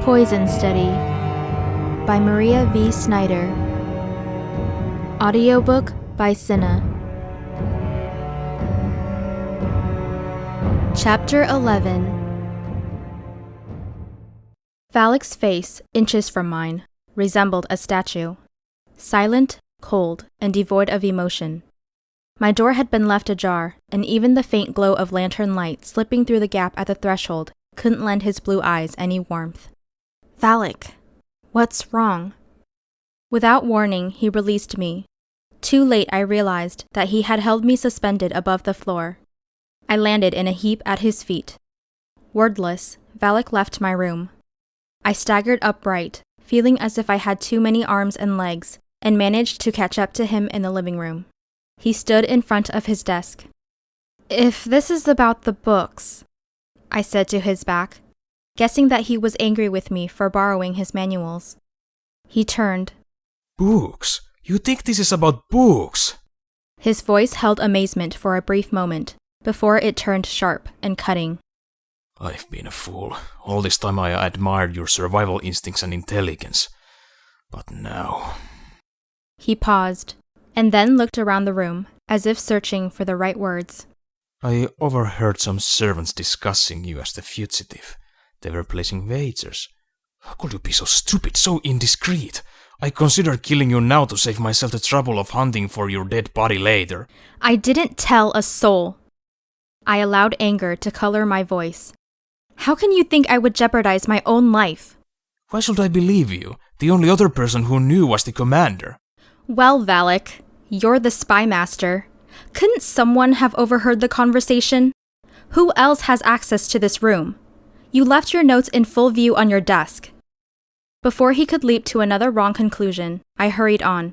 Poison Study by Maria V. Snyder. Audiobook by Cinna. Chapter 11. Valek's face, inches from mine, resembled a statue. Silent, cold, and devoid of emotion. My door had been left ajar, and even the faint glow of lantern light slipping through the gap at the threshold couldn't lend his blue eyes any warmth. Valek, what's wrong? Without warning, he released me. Too late I realized that he had held me suspended above the floor. I landed in a heap at his feet. Wordless, Valek left my room. I staggered upright, feeling as if I had too many arms and legs, and managed to catch up to him in the living room. He stood in front of his desk. "If this is about the books," I said to his back, guessing that he was angry with me for borrowing his manuals. He turned. "Books? You think this is about books?" His voice held amazement for a brief moment, before it turned sharp and cutting. "I've been a fool. All this time I admired your survival instincts and intelligence. But now..." He paused, and then looked around the room, as if searching for the right words. "I overheard some servants discussing you as the fugitive. They were placing wagers. How could you be so stupid, so indiscreet? I considered killing you now to save myself the trouble of hunting for your dead body later." I didn't tell a soul. I allowed anger to color my voice. How can you think I would jeopardize my own life? "Why should I believe you? The only other person who knew was the commander." Well, Valek, you're the spy master. Couldn't someone have overheard the conversation? Who else has access to this room? You left your notes in full view on your desk. Before he could leap to another wrong conclusion, I hurried on.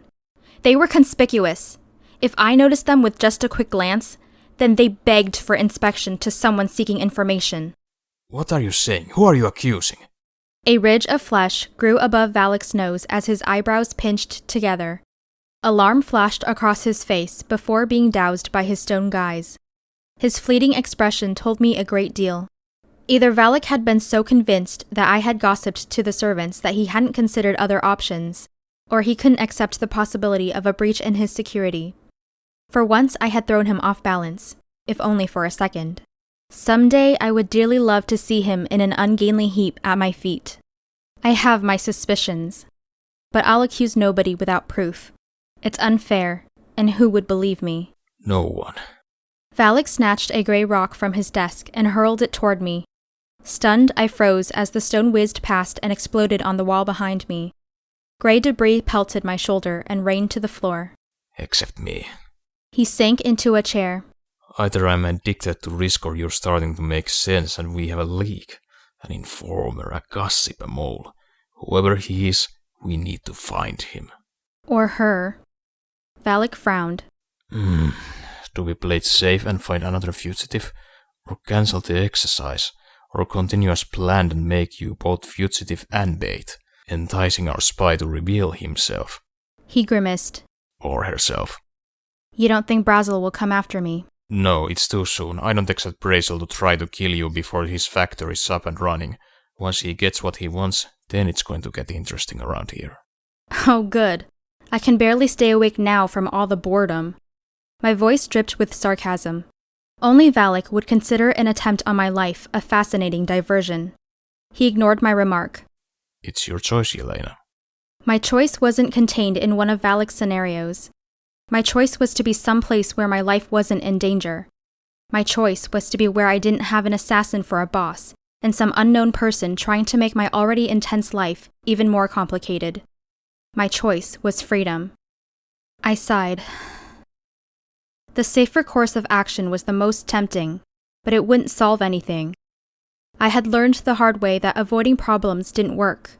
They were conspicuous. If I noticed them with just a quick glance, then they begged for inspection to someone seeking information. "What are you saying? Who are you accusing?" A ridge of flesh grew above Valek's nose as his eyebrows pinched together. Alarm flashed across his face before being doused by his stone gaze. His fleeting expression told me a great deal. Either Valek had been so convinced that I had gossiped to the servants that he hadn't considered other options, or he couldn't accept the possibility of a breach in his security. For once I had thrown him off balance, if only for a second. Someday I would dearly love to see him in an ungainly heap at my feet. I have my suspicions, but I'll accuse nobody without proof. It's unfair, and who would believe me? "No one." Valek snatched a gray rock from his desk and hurled it toward me. Stunned, I froze as the stone whizzed past and exploded on the wall behind me. Gray debris pelted my shoulder and rained to the floor. "Except me." He sank into a chair. "Either I'm addicted to risk or you're starting to make sense and we have a leak. An informer, a gossip, a mole. Whoever he is, we need to find him." Or her. Valek frowned. Do we play it safe and find another fugitive? Or cancel the exercise? Or continue as planned and make you both fugitive and bait, enticing our spy to reveal himself? He grimaced. Or herself. You don't think Brazel will come after me? No, it's too soon. I don't expect Brazel to try to kill you before his factory is up and running. Once he gets what he wants, then it's going to get interesting around here. Oh, good. I can barely stay awake now from all the boredom. My voice dripped with sarcasm. Only Valek would consider an attempt on my life a fascinating diversion. He ignored my remark. It's your choice, Yelena. My choice wasn't contained in one of Valek's scenarios. My choice was to be someplace where my life wasn't in danger. My choice was to be where I didn't have an assassin for a boss, and some unknown person trying to make my already intense life even more complicated. My choice was freedom. I sighed. The safer course of action was the most tempting, but it wouldn't solve anything. I had learned the hard way that avoiding problems didn't work.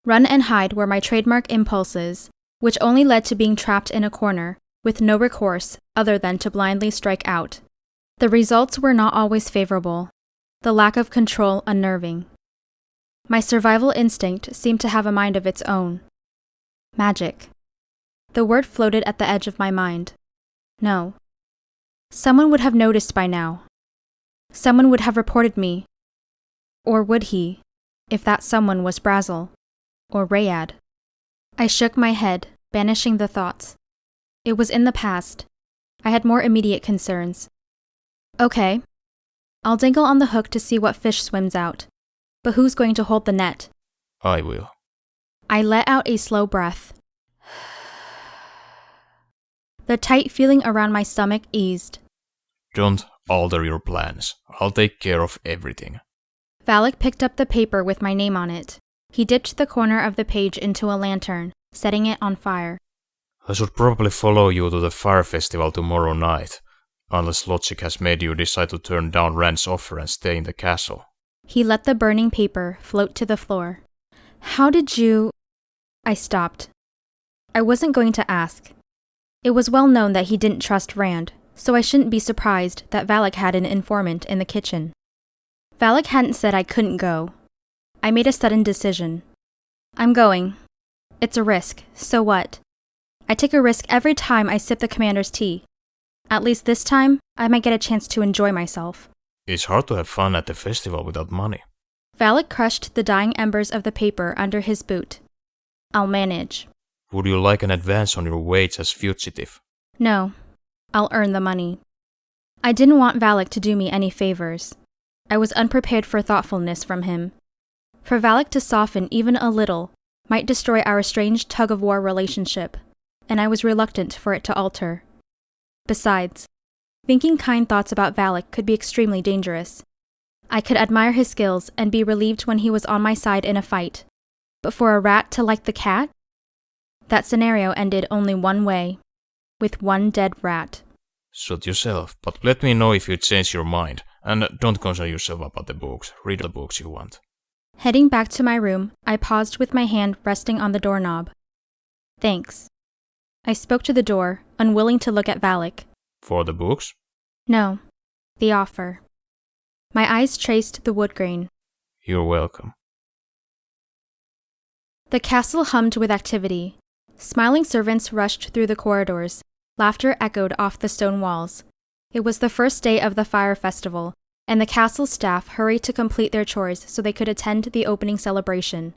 Run and hide were my trademark impulses, which only led to being trapped in a corner, with no recourse other than to blindly strike out. The results were not always favorable, the lack of control unnerving. My survival instinct seemed to have a mind of its own. Magic. The word floated at the edge of my mind. No. Someone would have noticed by now. Someone would have reported me. Or would he? If that someone was Brazel. Or Rayad. I shook my head, banishing the thoughts. It was in the past. I had more immediate concerns. Okay. I'll dangle on the hook to see what fish swims out. But who's going to hold the net? I will. I let out a slow breath. The tight feeling around my stomach eased. Don't alter your plans. I'll take care of everything. Valek picked up the paper with my name on it. He dipped the corner of the page into a lantern, setting it on fire. I should probably follow you to the fire festival tomorrow night, unless logic has made you decide to turn down Rand's offer and stay in the castle. He let the burning paper float to the floor. How did you... I stopped. I wasn't going to ask. It was well known that he didn't trust Rand, so I shouldn't be surprised that Valek had an informant in the kitchen. Valek hadn't said I couldn't go. I made a sudden decision. I'm going. It's a risk, so what? I take a risk every time I sip the commander's tea. At least this time, I might get a chance to enjoy myself. It's hard to have fun at the festival without money. Valek crushed the dying embers of the paper under his boot. I'll manage. Would you like an advance on your wage as fugitive? No. I'll earn the money. I didn't want Valek to do me any favors. I was unprepared for thoughtfulness from him. For Valek to soften even a little might destroy our strange tug-of-war relationship, and I was reluctant for it to alter. Besides, thinking kind thoughts about Valek could be extremely dangerous. I could admire his skills and be relieved when he was on my side in a fight, but for a rat to like the cat? That scenario ended only one way, with one dead rat. Suit yourself, but let me know if you change your mind, and don't concern yourself about the books. Read the books you want. Heading back to my room, I paused with my hand resting on the doorknob. Thanks. I spoke to the door, unwilling to look at Valek. For the books? No, the offer. My eyes traced the wood grain. You're welcome. The castle hummed with activity. Smiling servants rushed through the corridors. Laughter echoed off the stone walls. It was the first day of the fire festival, and the castle staff hurried to complete their chores so they could attend the opening celebration.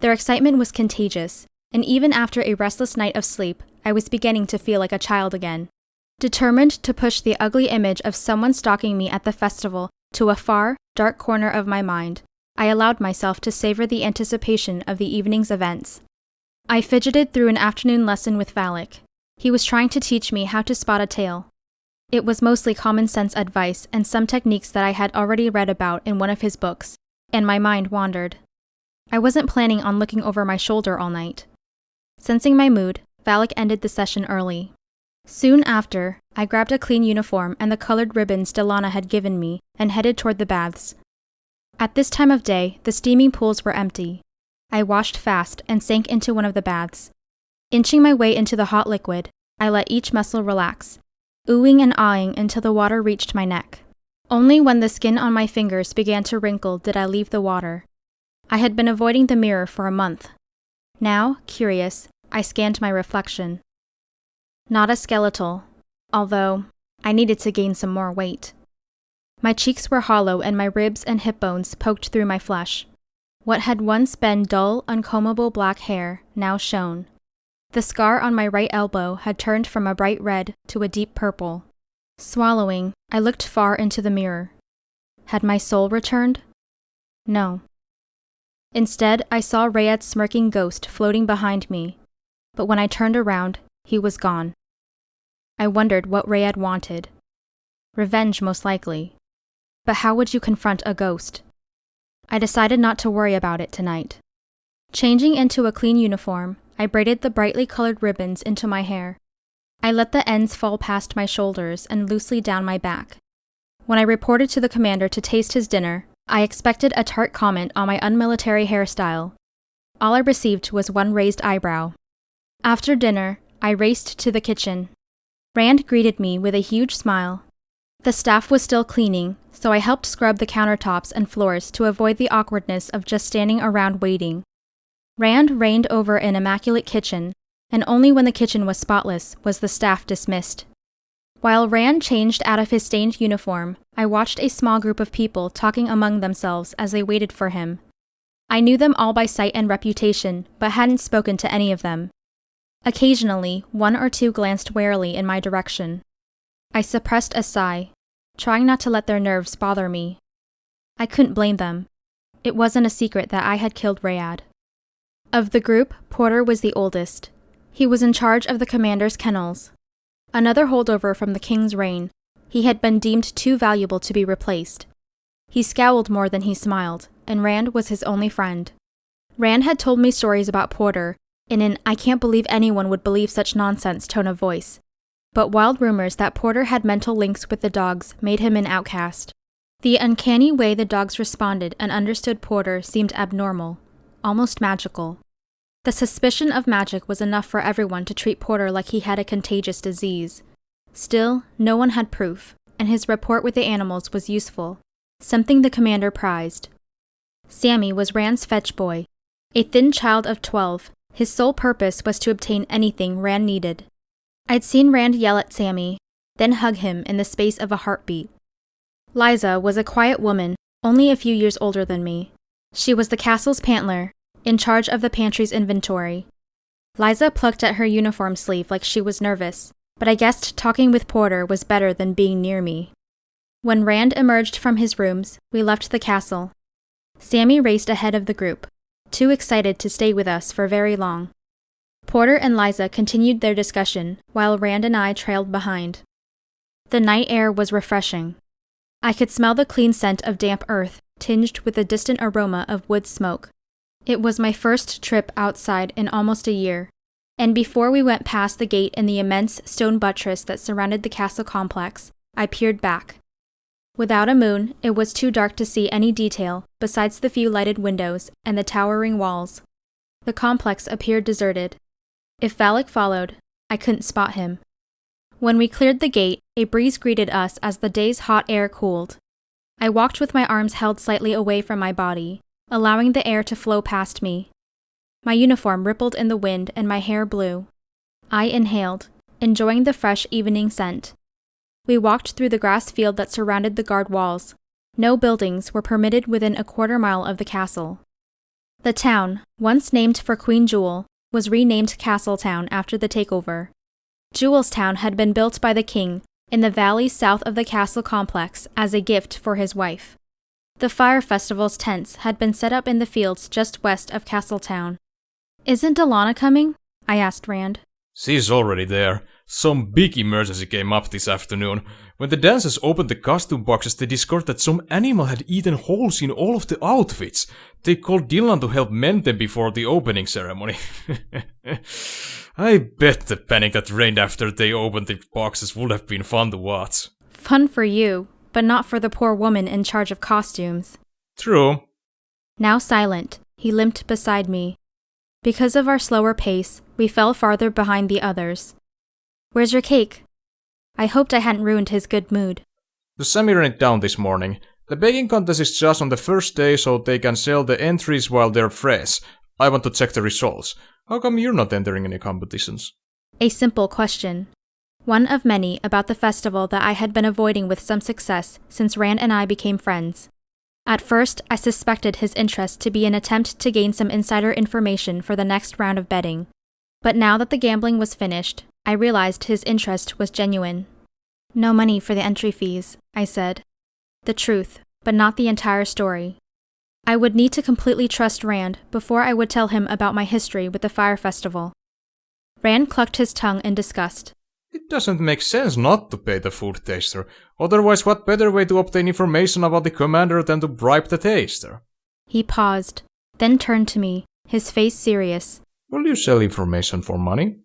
Their excitement was contagious, and even after a restless night of sleep, I was beginning to feel like a child again. Determined to push the ugly image of someone stalking me at the festival to a far, dark corner of my mind, I allowed myself to savor the anticipation of the evening's events. I fidgeted through an afternoon lesson with Valek. He was trying to teach me how to spot a tail. It was mostly common sense advice and some techniques that I had already read about in one of his books, and my mind wandered. I wasn't planning on looking over my shoulder all night. Sensing my mood, Valek ended the session early. Soon after, I grabbed a clean uniform and the colored ribbons Yelena had given me and headed toward the baths. At this time of day, the steaming pools were empty. I washed fast and sank into one of the baths. Inching my way into the hot liquid, I let each muscle relax, oohing and ahhing until the water reached my neck. Only when the skin on my fingers began to wrinkle did I leave the water. I had been avoiding the mirror for a month. Now, curious, I scanned my reflection. Not a skeletal, although I needed to gain some more weight. My cheeks were hollow and my ribs and hip bones poked through my flesh. What had once been dull, uncombable black hair now shone. The scar on my right elbow had turned from a bright red to a deep purple. Swallowing, I looked far into the mirror. Had my soul returned? No. Instead, I saw Rayad's smirking ghost floating behind me, but when I turned around, he was gone. I wondered what Rayad wanted. Revenge, most likely. But how would you confront a ghost? I decided not to worry about it tonight. Changing into a clean uniform, I braided the brightly colored ribbons into my hair. I let the ends fall past my shoulders and loosely down my back. When I reported to the commander to taste his dinner, I expected a tart comment on my unmilitary hairstyle. All I received was one raised eyebrow. After dinner, I raced to the kitchen. Rand greeted me with a huge smile. The staff was still cleaning, so I helped scrub the countertops and floors to avoid the awkwardness of just standing around waiting. Rand reigned over an immaculate kitchen, and only when the kitchen was spotless was the staff dismissed. While Rand changed out of his stained uniform, I watched a small group of people talking among themselves as they waited for him. I knew them all by sight and reputation, but hadn't spoken to any of them. Occasionally, one or two glanced warily in my direction. I suppressed a sigh, trying not to let their nerves bother me. I couldn't blame them. It wasn't a secret that I had killed Rayad. Of the group, Porter was the oldest. He was in charge of the commander's kennels. Another holdover from the king's reign, he had been deemed too valuable to be replaced. He scowled more than he smiled, and Rand was his only friend. Rand had told me stories about Porter, in an "I can't believe anyone would believe such nonsense" tone of voice. But wild rumors that Porter had mental links with the dogs made him an outcast. The uncanny way the dogs responded and understood Porter seemed abnormal, almost magical. The suspicion of magic was enough for everyone to treat Porter like he had a contagious disease. Still, no one had proof, and his rapport with the animals was useful, something the commander prized. Sammy was Rand's fetch boy. A thin child of 12, his sole purpose was to obtain anything Rand needed. I'd seen Rand yell at Sammy, then hug him in the space of a heartbeat. Liza was a quiet woman, only a few years older than me. She was the castle's pantler, in charge of the pantry's inventory. Liza plucked at her uniform sleeve like she was nervous, but I guessed talking with Porter was better than being near me. When Rand emerged from his rooms, we left the castle. Sammy raced ahead of the group, too excited to stay with us for very long. Porter and Liza continued their discussion, while Rand and I trailed behind. The night air was refreshing. I could smell the clean scent of damp earth, tinged with the distant aroma of wood smoke. It was my first trip outside in almost a year, and before we went past the gate and the immense stone buttress that surrounded the castle complex, I peered back. Without a moon, it was too dark to see any detail besides the few lighted windows and the towering walls. The complex appeared deserted. If Valek followed, I couldn't spot him. When we cleared the gate, a breeze greeted us as the day's hot air cooled. I walked with my arms held slightly away from my body, allowing the air to flow past me. My uniform rippled in the wind and my hair blew. I inhaled, enjoying the fresh evening scent. We walked through the grass field that surrounded the guard walls. No buildings were permitted within a quarter-mile of the castle. The town, once named for Queen Jewel, was renamed Castletown after the takeover. Jewelstown had been built by the king in the valley south of the castle complex as a gift for his wife. The fire festival's tents had been set up in the fields just west of Castletown. "Isn't Yelena coming?" I asked Rand. She's already there. Some big emergency came up this afternoon. When the dancers opened the costume boxes, they discovered that some animal had eaten holes in all of the outfits. They called Dylan to help mend them before the opening ceremony. I bet the panic that reigned after they opened the boxes would have been fun to watch. Fun for you, but not for the poor woman in charge of costumes. True. Now silent, he limped beside me. Because of our slower pace, we fell farther behind the others. "Where's your cake?" I hoped I hadn't ruined his good mood. The Sammy ran it down this morning. The baking contest is just on the first day so they can sell the entries while they're fresh. I want to check the results. How come you're not entering any competitions? A simple question. One of many about the festival that I had been avoiding with some success since Rand and I became friends. At first, I suspected his interest to be an attempt to gain some insider information for the next round of betting. But now that the gambling was finished, I realized his interest was genuine. "No money for the entry fees," I said. The truth, but not the entire story. I would need to completely trust Rand before I would tell him about my history with the fire festival. Rand clucked his tongue in disgust. It doesn't make sense not to pay the food taster. Otherwise, what better way to obtain information about the commander than to bribe the taster? He paused, then turned to me, his face serious. Will you sell information for money?